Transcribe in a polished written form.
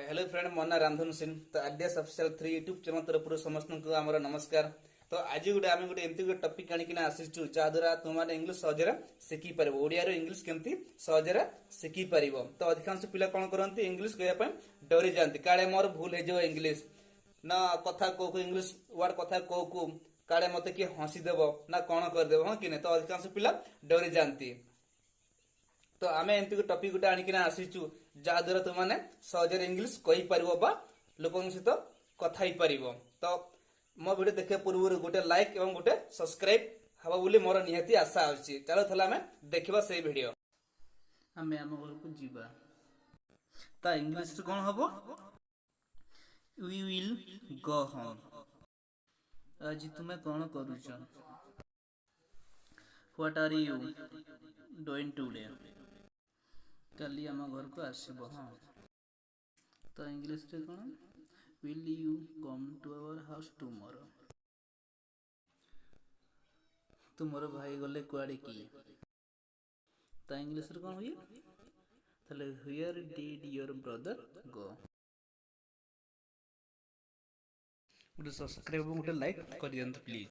Hello friend मो ना रामधनु सिंह तो आरडीएस ऑफिशियल 3 यूट्यूब चैनल तरफ समस्त को आमर नमस्कार। तो आज गोटे आम गोटे एमती गोटे टॉपिक आनिक आसीचु जहाद्वारा तुम इंग्लिश सहजरे शिखी पार ओडिया इंग्लिश केमती सहजरे शिखी पार। तो अधिकांश पिला कौन करती इंग्लिश कहवाई डरी जाती काले मोर भूल हो इंग्लिश ना कथा कौ इंग्लिश वर्ड कथा कौ काले मत किए हसीदेव ना कौन करदेव हाँ कि नहीं। तो अधिकांश पिला डरी जाती। तो आम एमती टपिक गोटे आनिक आसीचु जहाद्वारा तुमने सहजरे इंग्लिश कही पार लोक सहित कथा ही पार। तो मो वीडियो देखा पूर्व गोटे लाइक और गोटे सब्सक्राइब हवा बोली मोर निहाती आशा अच्छी। चलो थला आम देखा से वीडियो आम आम घर को जीवा ता इंग्लिश कौन हम वी विल गो होम। आज तुम्हें कौन करुच what are you doing today काली आम घर को आसब। हाँ तो इंग्लिश रे कौन will you come to our house tomorrow तुमर भाई गले कुआड़े की तो इंग्लिश रे कौन हुई ताले हियर डिड योर ब्रदर गो। गोटे सब्सक्राइब गोटे लाइक कर दियंतु प्लीज।